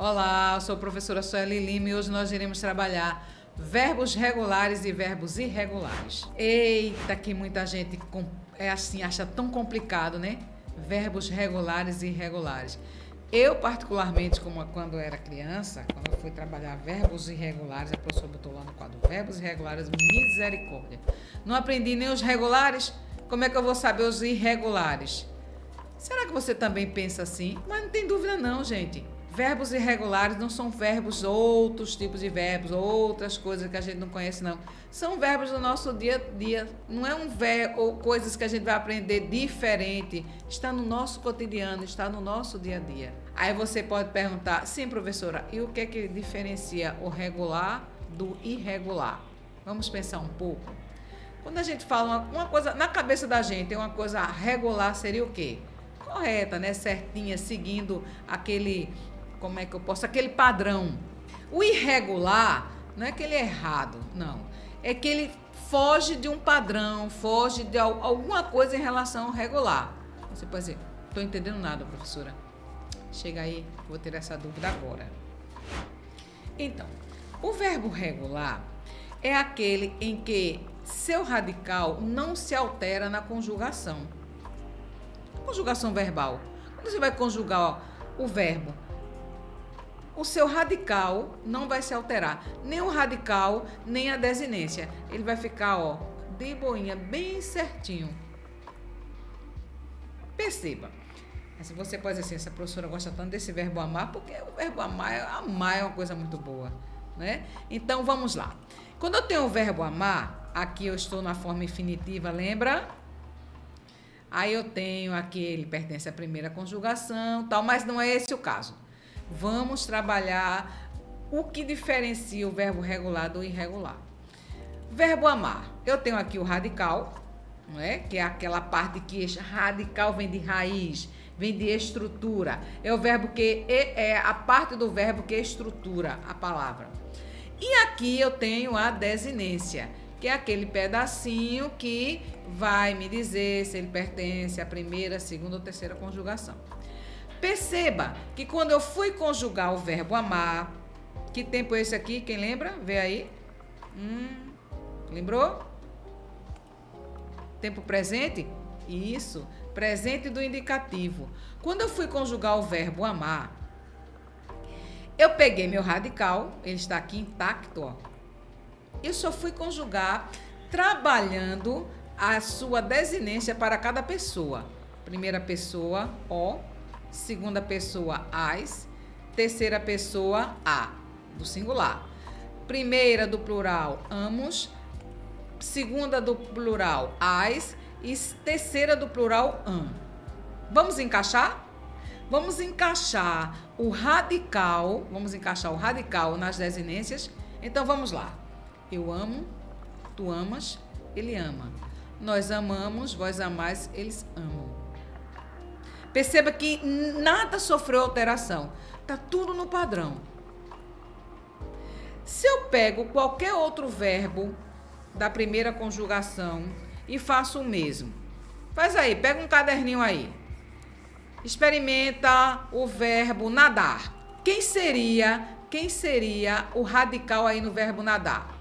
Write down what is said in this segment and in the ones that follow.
Olá, eu sou a professora Sueli Lima e hoje nós iremos trabalhar verbos regulares e verbos irregulares. Eita, que muita gente acha tão complicado, né? Verbos regulares e irregulares. Eu, particularmente, como quando era criança, quando eu fui trabalhar verbos irregulares, a professora botou lá no quadro verbos irregulares, misericórdia. Não aprendi nem os regulares, como é que eu vou saber os irregulares? Será que você também pensa assim? Mas não tem dúvida não, gente. Verbos irregulares não são verbos, outros tipos de verbos, outras coisas que a gente não conhece, não. São verbos do nosso dia a dia. Não é um verbo ou coisas que a gente vai aprender diferente. Está no nosso cotidiano, está no nosso dia a dia. Aí você pode perguntar, sim, professora, e o que é que diferencia o regular do irregular? Vamos pensar um pouco. Quando a gente fala uma coisa, na cabeça da gente, uma coisa regular seria o quê? Correta, né? Certinha, seguindo aquele... Como é que eu posso? Aquele padrão. O irregular não é que ele é errado, não. É que ele foge de um padrão, foge de alguma coisa em relação ao regular. Você pode dizer, estou entendendo nada, professora. Chega aí, vou ter essa dúvida agora. Então, o verbo regular é aquele em que seu radical não se altera na conjugação. Conjugação verbal. Quando você vai conjugar o verbo, o seu radical não vai se alterar, nem o radical, nem a desinência. Ele vai ficar, ó, de boinha, bem certinho. Perceba. Mas você pode dizer assim, essa professora gosta tanto desse verbo amar, porque o verbo amar é uma coisa muito boa, né? Então, vamos lá. Quando eu tenho o verbo amar, aqui eu estou na forma infinitiva, lembra? Aí eu tenho aqui, ele pertence à primeira conjugação, tal, mas não é esse o caso. Vamos trabalhar o que diferencia o verbo regular do irregular. Verbo amar. Eu tenho aqui o radical, não é? Que é aquela parte que radical vem de raiz, vem de estrutura. É o verbo que é a parte do verbo que estrutura a palavra. E aqui eu tenho a desinência, que é aquele pedacinho que vai me dizer se ele pertence à primeira, segunda ou terceira conjugação. Perceba que quando eu fui conjugar o verbo amar, que tempo é esse aqui? Quem lembra? Vê aí. Lembrou? Tempo presente? Isso, presente do indicativo. Quando eu fui conjugar o verbo amar, eu peguei meu radical, ele está aqui intacto, ó. Eu só fui conjugar trabalhando a sua desinência para cada pessoa. Primeira pessoa, ó. Segunda pessoa, as. Terceira pessoa, a, do singular. Primeira do plural, amos. Segunda do plural, as. E terceira do plural, am. Vamos encaixar? Vamos encaixar o radical. Vamos encaixar o radical nas desinências. Então, vamos lá. Eu amo, tu amas, ele ama. Nós amamos, vós amais, eles amam. Perceba que nada sofreu alteração. Está tudo no padrão. Se eu pego qualquer outro verbo da primeira conjugação e faço o mesmo. Faz aí, pega um caderninho aí. Experimenta o verbo nadar. Quem seria o radical aí no verbo nadar?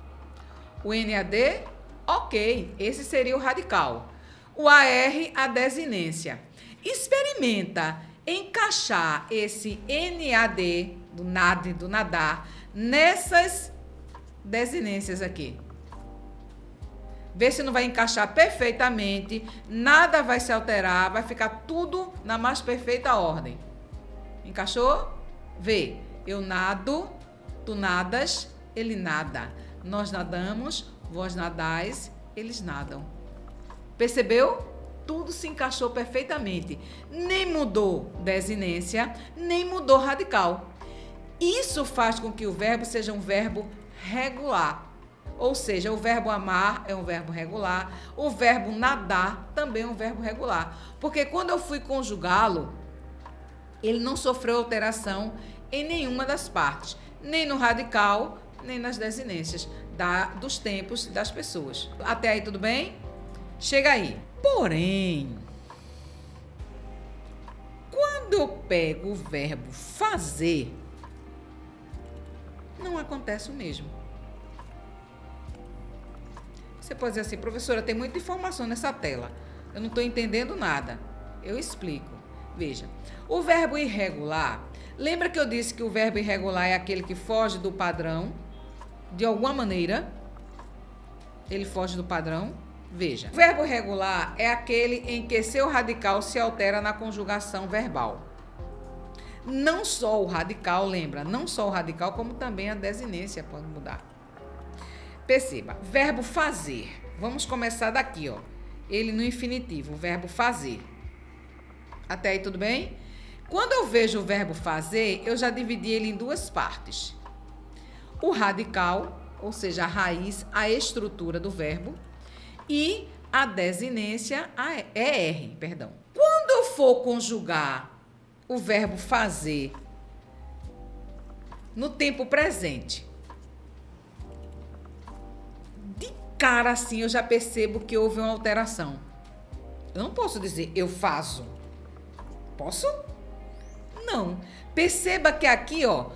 O NAD? Ok, esse seria o radical. O AR, a desinência. Experimenta encaixar esse NAD, do nadar, nessas desinências aqui. Vê se não vai encaixar perfeitamente, nada vai se alterar, vai ficar tudo na mais perfeita ordem. Encaixou? Vê, eu nado, tu nadas, ele nada. Nós nadamos, vós nadais, eles nadam. Percebeu? Tudo se encaixou perfeitamente. Nem mudou desinência, nem mudou radical. Isso faz com que o verbo seja um verbo regular. Ou seja, o verbo amar é um verbo regular, o verbo nadar também é um verbo regular. Porque quando eu fui conjugá-lo, ele não sofreu alteração em nenhuma das partes, nem no radical, nem nas desinências dos tempos das pessoas. Até aí tudo bem? Chega aí. Porém, quando eu pego o verbo fazer, não acontece o mesmo. Você pode dizer assim, professora, tem muita informação nessa tela. Eu não estou entendendo nada. Eu explico. Veja, o verbo irregular, lembra que eu disse que o verbo irregular é aquele que foge do padrão? De alguma maneira, ele foge do padrão. Veja, o verbo regular é aquele em que seu radical se altera na conjugação verbal. Não só o radical, lembra, não só o radical, como também a desinência pode mudar. Perceba, verbo fazer. Vamos começar daqui, ó. Ele no infinitivo, o verbo fazer. Até aí tudo bem? Quando eu vejo o verbo fazer, eu já dividi ele em duas partes. O radical, ou seja, a raiz, a estrutura do verbo, e a desinência, a ER, perdão. Quando eu for conjugar o verbo fazer no tempo presente, de cara assim eu já percebo que houve uma alteração. Eu não posso dizer eu faço. Posso? Não. Perceba que aqui, ó,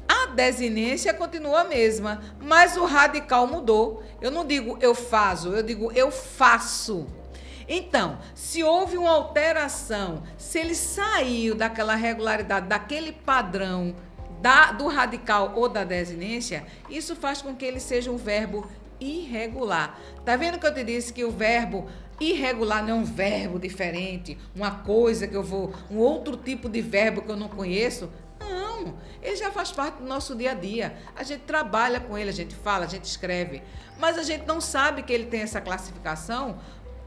a desinência continua a mesma, mas o radical mudou. Eu não digo eu faço, eu digo eu faço. Então, se houve uma alteração, se ele saiu daquela regularidade, daquele padrão do radical ou da desinência, isso faz com que ele seja um verbo irregular. Tá vendo que eu te disse que o verbo irregular não é um verbo diferente, uma coisa que eu vou, um outro tipo de verbo que eu não conheço? Não, ele já faz parte do nosso dia a dia. A gente trabalha com ele, a gente fala, a gente escreve, mas a gente não sabe que ele tem essa classificação.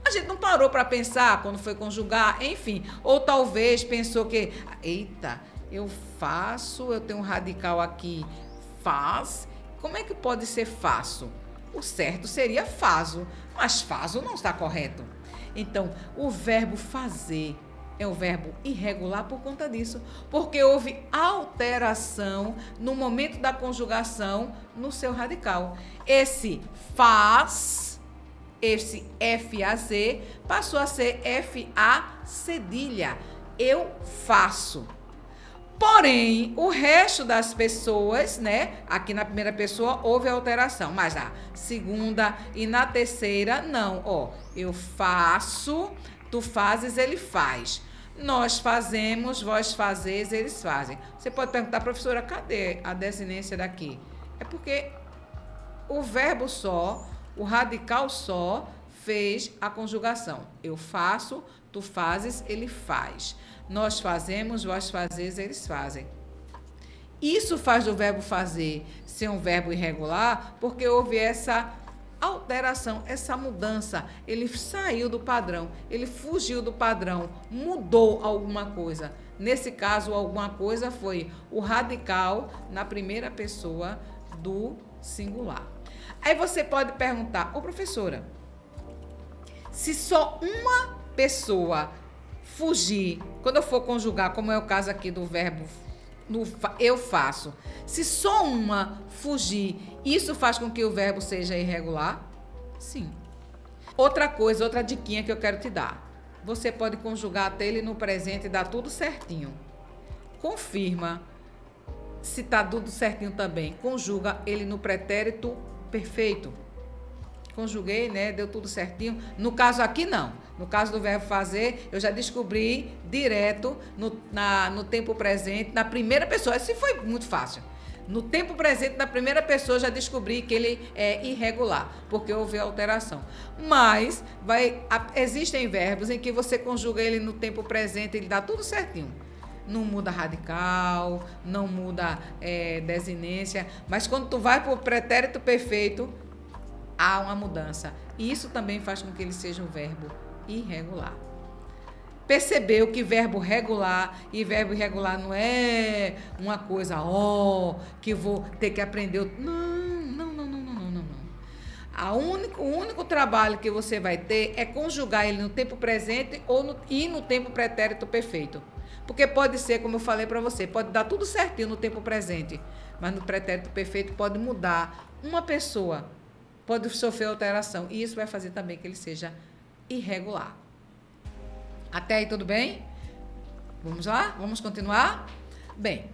A gente não parou para pensar quando foi conjugar, enfim, ou talvez pensou que, eita, eu faço, eu tenho um radical aqui, faz, como é que pode ser faço? O certo seria fazo, mas fazo não está correto. Então, o verbo fazer é um verbo irregular por conta disso, porque houve alteração no momento da conjugação no seu radical. Esse faz, esse F-A-Z, passou a ser F-A cedilha. Eu faço. Porém, o resto das pessoas, né? Aqui na primeira pessoa houve alteração, mas na segunda e na terceira não. Ó, eu faço, tu fazes, ele faz. Nós fazemos, vós fazeis, eles fazem. Você pode perguntar, professora, cadê a desinência daqui? É porque o verbo só, o radical só, fez a conjugação. Eu faço, tu fazes, ele faz. Nós fazemos, vós fazeis, eles fazem. Isso faz do verbo fazer ser um verbo irregular, porque houve essa alteração, essa mudança. Ele saiu do padrão, ele fugiu do padrão, mudou alguma coisa. Nesse caso, alguma coisa foi o radical na primeira pessoa do singular. Aí você pode perguntar, ô professora, se só uma pessoa fugir, quando eu for conjugar, como é o caso aqui do verbo eu faço, se só uma fugir, isso faz com que o verbo seja irregular? Sim. Outra coisa, outra diquinha que eu quero te dar. Você pode conjugar até ele no presente e dar tudo certinho. Confirma se tá tudo certinho também. Conjuga ele no pretérito perfeito. Conjuguei, né? Deu tudo certinho. No caso aqui, não. No caso do verbo fazer, eu já descobri direto no tempo presente, na primeira pessoa. Esse foi muito fácil. No tempo presente, na primeira pessoa, eu já descobri que ele é irregular, porque houve alteração. Mas existem verbos em que você conjuga ele no tempo presente, ele dá tudo certinho. Não muda radical, não muda desinência, mas quando tu vai para o pretérito perfeito, há uma mudança. E isso também faz com que ele seja um verbo irregular. Percebeu que verbo regular e verbo irregular não é uma coisa, que vou ter que aprender. Não. O único trabalho que você vai ter é conjugar ele no tempo presente e no tempo pretérito perfeito. Porque pode ser, como eu falei para você, pode dar tudo certinho no tempo presente, mas no pretérito perfeito pode mudar. Uma pessoa pode sofrer alteração e isso vai fazer também que ele seja irregular. Até aí tudo bem? Vamos lá? Vamos continuar? Bem,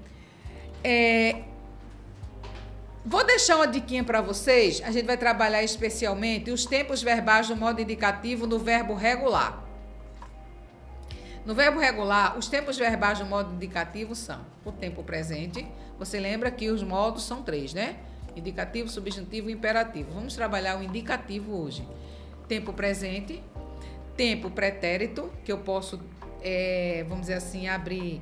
Vou deixar uma diquinha para vocês. A gente vai trabalhar especialmente os tempos verbais do modo indicativo no verbo regular. No verbo regular, os tempos verbais do modo indicativo são o tempo presente. Você lembra que os modos são 3, né? Indicativo, substantivo e imperativo. Vamos trabalhar o indicativo hoje. Tempo presente, tempo pretérito, que eu posso, vamos dizer assim, abrir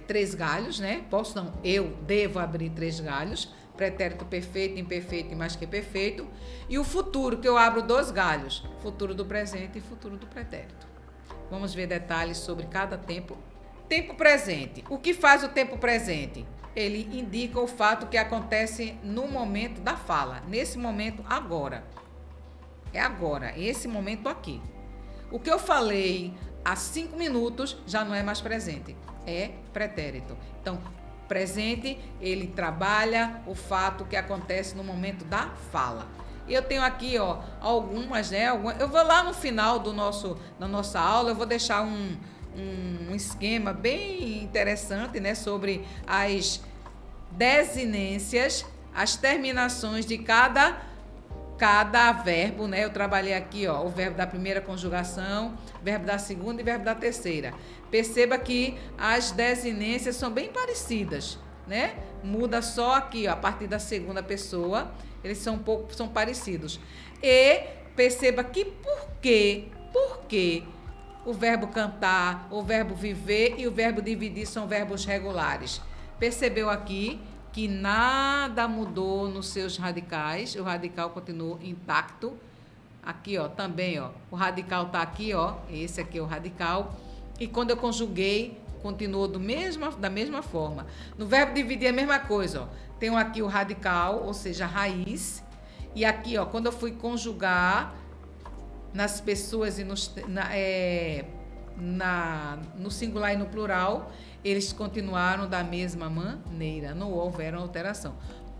3 galhos, né? Posso não, eu devo abrir 3 galhos. Pretérito perfeito, imperfeito e mais que perfeito. E o futuro, que eu abro 2 galhos. Futuro do presente e futuro do pretérito. Vamos ver detalhes sobre cada tempo. Tempo presente. O que faz o tempo presente? Ele indica o fato que acontece no momento da fala. Nesse momento, agora. É agora, esse momento aqui. O que eu falei há 5 minutos já não é mais presente. É pretérito. Então, presente, ele trabalha o fato que acontece no momento da fala. Eu tenho aqui, ó, algumas, né? Eu vou lá no final da nossa aula, eu vou deixar um esquema bem interessante, né? Sobre as desinências, as terminações de cada verbo, né? Eu trabalhei aqui, ó, o verbo da primeira conjugação, verbo da segunda e verbo da terceira. Perceba que as desinências são bem parecidas, né? Muda só aqui, ó, a partir da segunda pessoa, eles são parecidos. E perceba que por que o verbo cantar, o verbo viver e o verbo dividir são verbos regulares. Percebeu aqui que nada mudou nos seus radicais, o radical continuou intacto. Aqui, ó, também, ó, o radical tá aqui, ó, esse aqui é o radical. E quando eu conjuguei, continuou da mesma forma. No verbo dividir é a mesma coisa, ó. Tenho aqui o radical, ou seja, a raiz. E aqui, ó, quando eu fui conjugar nas pessoas e no singular e no plural, eles continuaram da mesma maneira, não houveram alteração.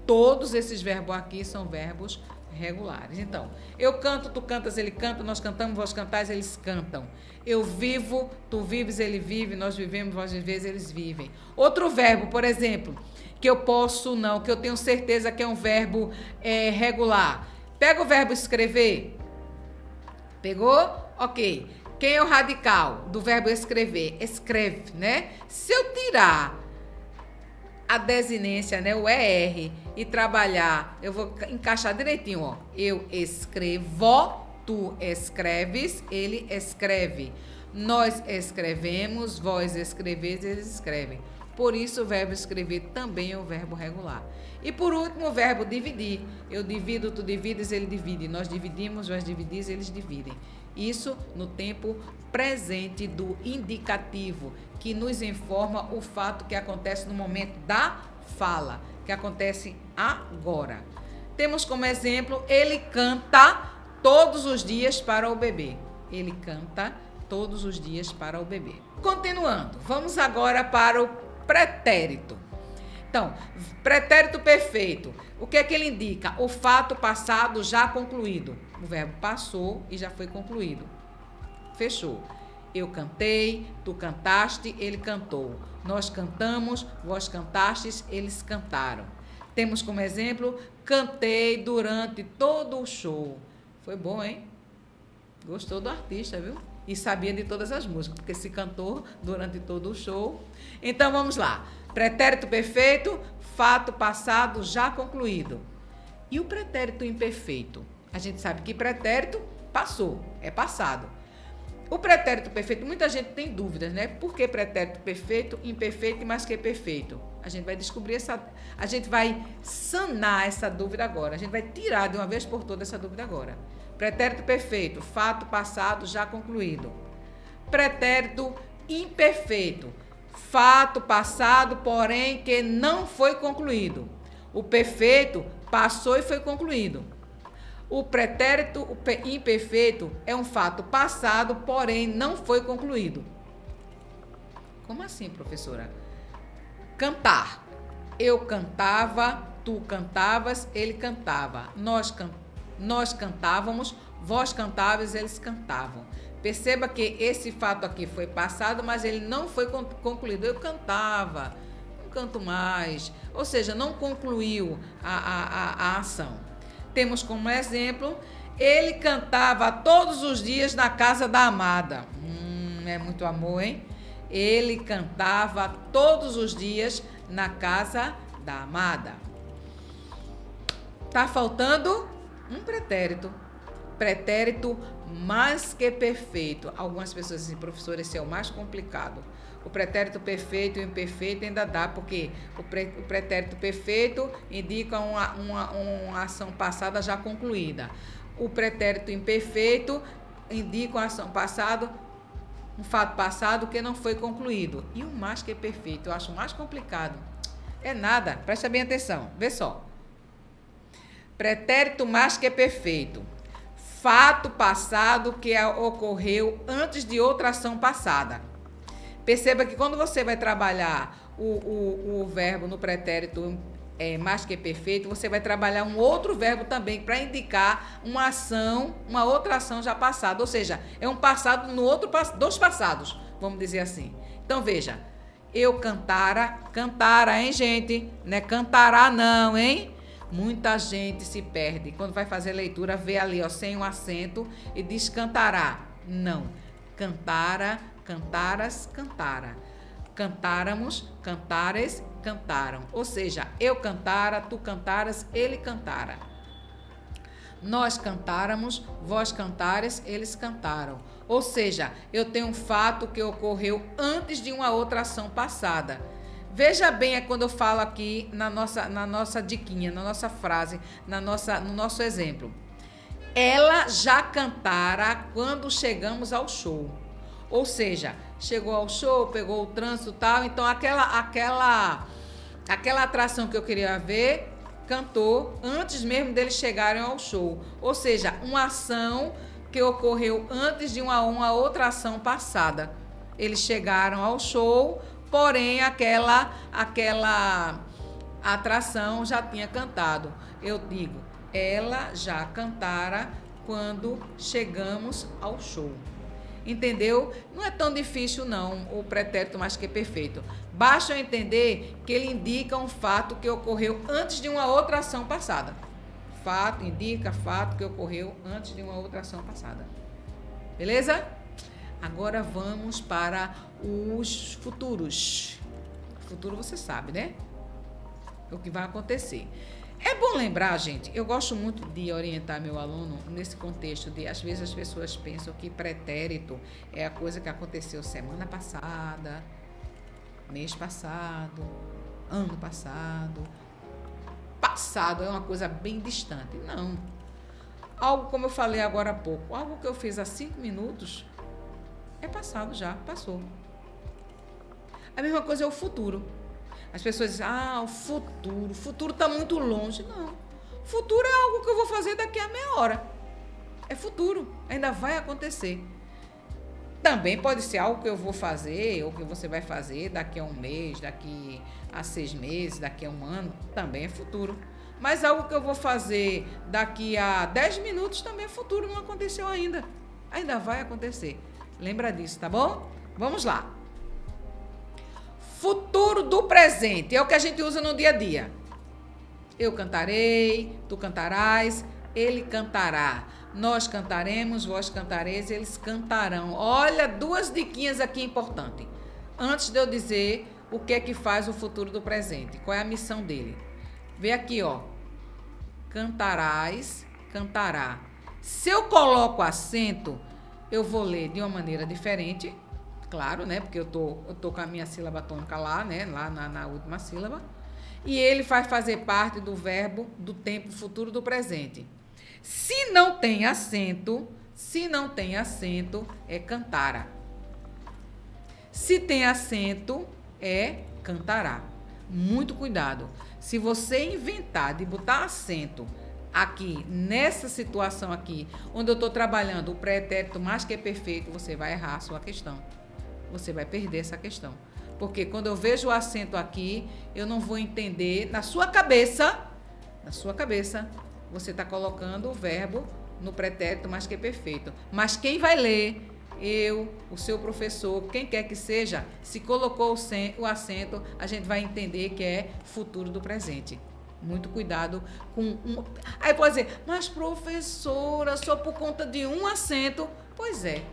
Todos esses verbos aqui são verbos regulares. Então, eu canto, tu cantas, ele canta, nós cantamos, vós cantais, eles cantam. Eu vivo, tu vives, ele vive, nós vivemos, vós viveis, eles vivem. Outro verbo, por exemplo, que eu posso não, que eu tenho certeza que é um verbo regular. Pega o verbo escrever. Pegou? Ok. Quem é o radical do verbo escrever? Escreve, né? Se eu tirar a desinência, né, o ER, e trabalhar, eu vou encaixar direitinho, ó. Eu escrevo, tu escreves, ele escreve. Nós escrevemos, vós escreveis, eles escrevem. Por isso, o verbo escrever também é o verbo regular. E por último, o verbo dividir. Eu divido, tu divides, ele divide. Nós dividimos, vós dividis, eles dividem. Isso no tempo presente do indicativo, que nos informa o fato que acontece no momento da fala, que acontece agora. Temos como exemplo, ele canta todos os dias para o bebê. Ele canta todos os dias para o bebê. Continuando, vamos agora para o pretérito. Então, pretérito perfeito. O que é que ele indica? O fato passado já concluído. O verbo passou e já foi concluído. Fechou. Eu cantei, tu cantaste, ele cantou. Nós cantamos, vós cantastes, eles cantaram. Temos como exemplo, cantei durante todo o show. Foi bom, hein? Gostou do artista, viu? E sabia de todas as músicas, porque se cantou durante todo o show. Então, vamos lá. Pretérito perfeito, fato passado já concluído. E o pretérito imperfeito? A gente sabe que pretérito passou, é passado. O pretérito perfeito, muita gente tem dúvidas, né? Por que pretérito perfeito, imperfeito e mais que perfeito? A gente vai descobrir a gente vai sanar essa dúvida agora. A gente vai tirar de uma vez por todas essa dúvida agora. Pretérito perfeito, fato passado já concluído. Pretérito imperfeito, fato passado, porém que não foi concluído. O perfeito passou e foi concluído. O pretérito imperfeito é um fato passado, porém não foi concluído. Como assim, professora? Cantar. Eu cantava, tu cantavas, ele cantava. Nós cantávamos, vós cantavas, eles cantavam. Perceba que esse fato aqui foi passado, mas ele não foi concluído. Eu cantava. canto mais. Ou seja, não concluiu a ação. Temos como exemplo, ele cantava todos os dias na casa da amada. É muito amor, hein? Ele cantava todos os dias na casa da amada. Tá faltando um pretérito. Pretérito mais que perfeito. Algumas pessoas dizem, professor, esse é o mais complicado. O pretérito perfeito e o imperfeito ainda dá, porque o pretérito perfeito indica uma ação passada já concluída. O pretérito imperfeito indica uma ação passada, um fato passado que não foi concluído. E o mais que perfeito, eu acho mais complicado. É nada, presta bem atenção, vê só. Pretérito mais que perfeito. Fato passado que ocorreu antes de outra ação passada. Perceba que quando você vai trabalhar o verbo no pretérito mais que perfeito, você vai trabalhar um outro verbo também para indicar uma ação, uma outra ação já passada. Ou seja, é um passado no outro, dois passados, vamos dizer assim. Então, veja, eu cantara, hein, gente? Não é cantará não, hein? Muita gente se perde. Quando vai fazer leitura, vê ali, ó, sem um acento e diz cantará. Não. Cantara, cantaras, cantara. Cantáramos, cantares, cantaram. Ou seja, eu cantara, tu cantaras, ele cantara. Nós cantáramos, vós cantares, eles cantaram. Ou seja, eu tenho um fato que ocorreu antes de uma outra ação passada. Veja bem, é quando eu falo aqui na nossa diquinha, na nossa frase, no nosso exemplo. Ela já cantara quando chegamos ao show. Ou seja, chegou ao show, pegou o trânsito e tal, então aquela atração que eu queria ver, cantou antes mesmo deles chegarem ao show. Ou seja, uma ação que ocorreu antes de uma outra ação passada. Eles chegaram ao show, porém aquela atração já tinha cantado. Eu digo, ela já cantara quando chegamos ao show. Entendeu? Não é tão difícil não, o pretérito mais que perfeito. Basta eu entender que ele indica um fato que ocorreu antes de uma outra ação passada. Fato indica fato que ocorreu antes de uma outra ação passada. Beleza? Agora vamos para os futuros. Futuro você sabe, né? O que vai acontecer. É bom lembrar, gente, eu gosto muito de orientar meu aluno nesse contexto de, às vezes as pessoas pensam que pretérito é a coisa que aconteceu semana passada, mês passado, ano passado. Passado é uma coisa bem distante. Não. Algo, como eu falei agora há pouco, algo que eu fiz há 5 minutos é passado já, passou. A mesma coisa é o futuro. As pessoas dizem, o futuro está muito longe. Não, futuro é algo que eu vou fazer daqui a meia hora. É futuro, ainda vai acontecer. Também pode ser algo que eu vou fazer, ou que você vai fazer daqui a um mês, daqui a 6 meses, daqui a um ano, também é futuro. Mas algo que eu vou fazer daqui a 10 minutos também é futuro, não aconteceu ainda. Ainda vai acontecer. Lembra disso, tá bom? Vamos lá. Futuro do presente é o que a gente usa no dia a dia. Eu cantarei, tu cantarás, ele cantará. Nós cantaremos, vós cantareis, eles cantarão. Olha, 2 diquinhas aqui importantes. Antes de eu dizer o que é que faz o futuro do presente, qual é a missão dele. Vê aqui, ó. Cantarás, cantará. Se eu coloco acento, eu vou ler de uma maneira diferente. Claro, né? Porque eu tô com a minha sílaba tônica lá, né? Lá na última sílaba. E ele vai fazer parte do verbo do tempo futuro do presente. Se não tem acento, é cantara. Se tem acento, é cantará. Muito cuidado. Se você inventar de botar acento aqui, nessa situação aqui, onde eu estou trabalhando o pretérito mais que perfeito, você vai errar a sua questão. Você vai perder essa questão. Porque quando eu vejo o acento aqui, eu não vou entender, na sua cabeça, você está colocando o verbo no pretérito mais que perfeito. Mas quem vai ler eu, o seu professor, quem quer que seja, se colocou o acento, a gente vai entender que é futuro do presente. Muito cuidado com Aí pode dizer, mas professora, só por conta de um acento. Pois é,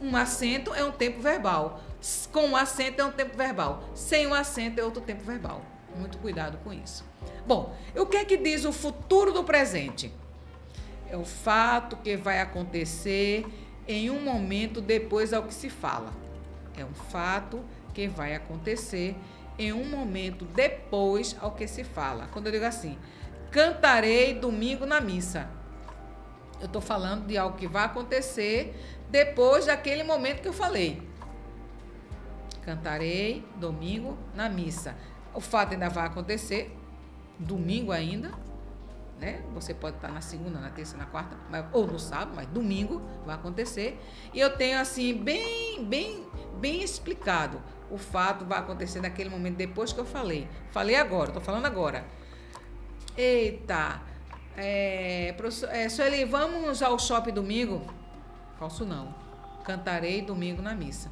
um acento é um tempo verbal. Com um acento é um tempo verbal. Sem um acento é outro tempo verbal. Muito cuidado com isso. Bom, o que é que diz o futuro do presente? É o fato que vai acontecer em um momento depois ao que se fala. É um fato que vai acontecer em um momento depois ao que se fala. Quando eu digo assim, cantarei domingo na missa. Eu estou falando de algo que vai acontecer depois daquele momento que eu falei. Cantarei domingo na missa. O fato ainda vai acontecer domingo ainda, né? Você pode estar na segunda, na terça, na quarta, ou no sábado, mas domingo vai acontecer. E eu tenho assim bem explicado. O fato vai acontecer naquele momento depois que eu falei. Falei agora, estou falando agora. Eita, Sueli, vamos ao shopping domingo? Falso não. Cantarei domingo na missa.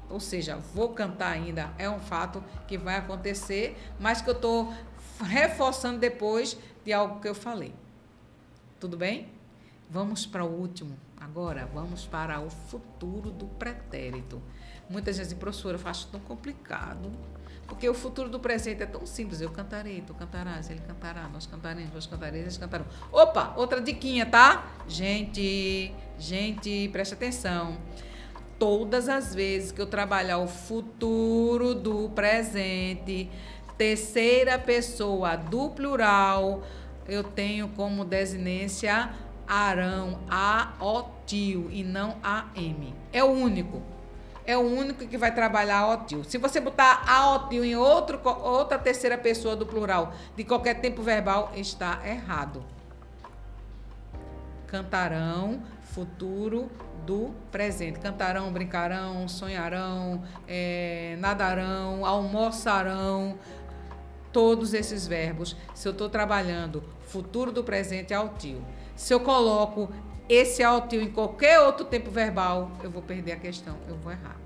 Ou seja, vou cantar ainda. É um fato que vai acontecer, mas que eu estou reforçando depois de algo que eu falei. Tudo bem? Vamos para o último. Agora, vamos para o futuro do pretérito. Muitas vezes, professora, eu acho tão complicado, porque o futuro do presente é tão simples. Eu cantarei, tu cantarás, ele cantará, nós cantaremos, vós cantareis, eles cantarão. Opa, outra diquinha, tá? Gente, preste atenção. Todas as vezes que eu trabalhar o futuro do presente, terceira pessoa do plural, eu tenho como desinência Arão, A-O-Tio, e não A-M. É o único. É o único que vai trabalhar A-O-Tio. Se você botar A-O-Tio em outra terceira pessoa do plural, de qualquer tempo verbal, está errado. Cantarão, futuro do presente. Cantarão, brincarão, sonharão, nadarão, almoçarão. Todos esses verbos, se eu estou trabalhando futuro do presente, A-O-Tio. Se eu coloco esse A-O-Tio em qualquer outro tempo verbal, eu vou perder a questão, eu vou errar.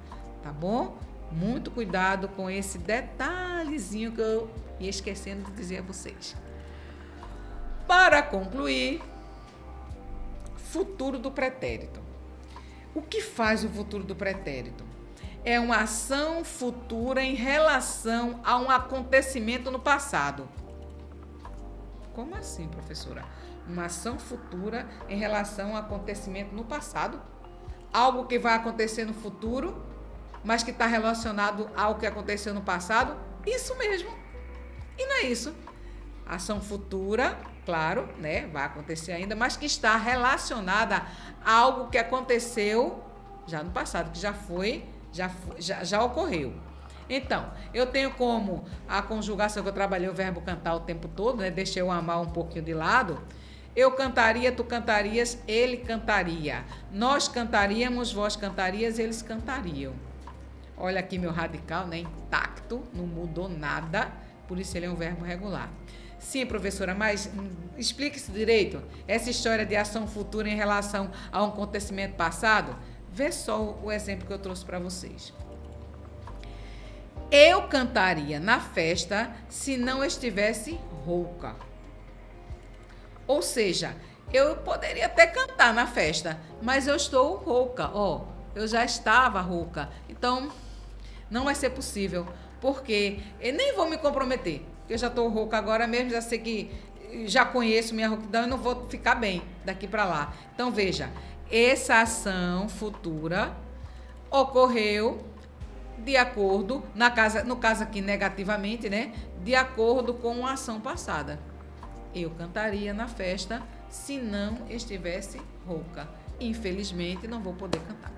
Tá bom? Muito cuidado com esse detalhezinho que eu ia esquecendo de dizer a vocês. Para concluir, futuro do pretérito. O que faz o futuro do pretérito? É uma ação futura em relação a um acontecimento no passado. Como assim, professora? Uma ação futura em relação a um acontecimento no passado? Algo que vai acontecer no futuro, mas que está relacionado ao que aconteceu no passado? Isso mesmo. E não é isso. Ação futura, claro, né? Vai acontecer ainda, mas que está relacionada a algo que aconteceu já no passado, que já ocorreu. Então, eu tenho como a conjugação que eu trabalhei o verbo cantar o tempo todo, né? Deixei o amar um pouquinho de lado. Eu cantaria, tu cantarias, ele cantaria. Nós cantaríamos, vós cantarias, eles cantariam. Olha aqui meu radical, né? Intacto, não mudou nada, por isso ele é um verbo regular. Sim, professora, mas explique isso direito. Essa história de ação futura em relação a um acontecimento passado, vê só o exemplo que eu trouxe para vocês. Eu cantaria na festa se não estivesse rouca. Ou seja, eu poderia até cantar na festa, mas eu estou rouca, eu já estava rouca. Então, não vai ser possível, porque eu nem vou me comprometer, porque eu já estou rouca agora mesmo, já sei que já conheço minha rouquidão e não vou ficar bem daqui para lá. Então, veja, essa ação futura ocorreu de acordo, no caso aqui negativamente, né? De acordo com a ação passada. Eu cantaria na festa se não estivesse rouca. Infelizmente, não vou poder cantar.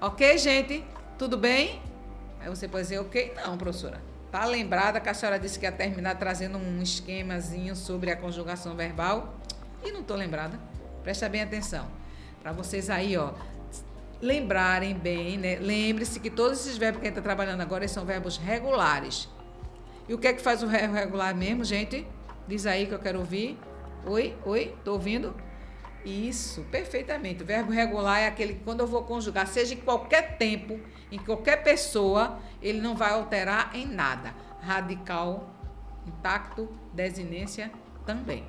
Ok, gente? Tudo bem? Aí você pode dizer, ok? Não, professora. Tá lembrada que a senhora disse que ia terminar trazendo um esquemazinho sobre a conjugação verbal? E não tô lembrada. Presta bem atenção. Para vocês aí, lembrarem bem, né? Lembre-se que todos esses verbos que a gente está trabalhando agora são verbos regulares. E o que é que faz o verbo regular mesmo, gente? Diz aí que eu quero ouvir. Oi, tô ouvindo? Isso, perfeitamente. O verbo regular é aquele que quando eu vou conjugar, seja em qualquer tempo, em qualquer pessoa, ele não vai alterar em nada. Radical, intacto, desinência também.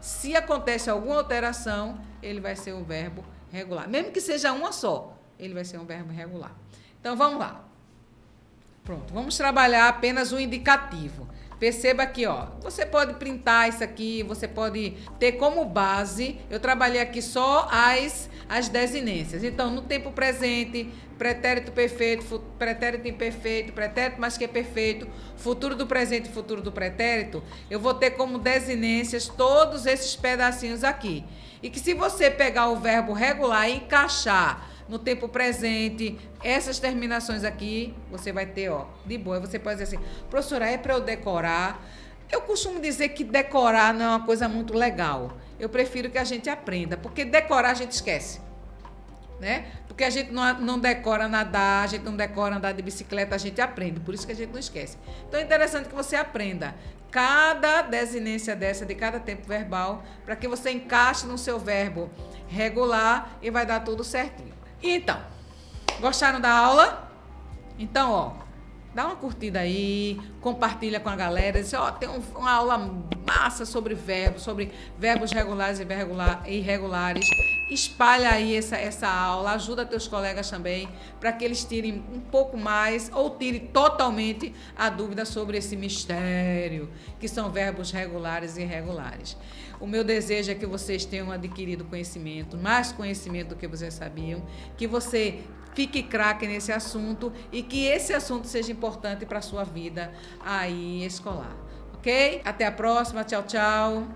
Se acontece alguma alteração, ele vai ser um verbo regular. Mesmo que seja uma só, ele vai ser um verbo regular. Então, vamos lá. Pronto, vamos trabalhar apenas o indicativo. Perceba aqui, ó, você pode printar isso aqui, você pode ter como base, eu trabalhei aqui só as desinências. Então, no tempo presente, pretérito perfeito, pretérito imperfeito, pretérito mais que perfeito, futuro do presente e futuro do pretérito, eu vou ter como desinências todos esses pedacinhos aqui. E que se você pegar o verbo regular e encaixar no tempo presente, essas terminações aqui, você vai ter, ó, de boa. Você pode dizer assim, professora, é para eu decorar? Eu costumo dizer que decorar não é uma coisa muito legal. Eu prefiro que a gente aprenda, porque decorar a gente esquece, né? Porque a gente não decora nadar, a gente não decora andar de bicicleta, a gente aprende, por isso que a gente não esquece. Então é interessante que você aprenda cada desinência dessa, de cada tempo verbal, para que você encaixe no seu verbo regular e vai dar tudo certinho. Então, gostaram da aula? Então, ó, dá uma curtida aí, compartilha com a galera, diz, ó, tem uma aula massa sobre verbos regulares e irregulares. Espalha aí essa aula, ajuda teus colegas também, para que eles tirem um pouco mais ou tirem totalmente a dúvida sobre esse mistério, que são verbos regulares e irregulares. O meu desejo é que vocês tenham adquirido conhecimento, mais conhecimento do que vocês sabiam, que você fique craque nesse assunto e que esse assunto seja importante para a sua vida aí escolar, ok? Até a próxima, tchau, tchau!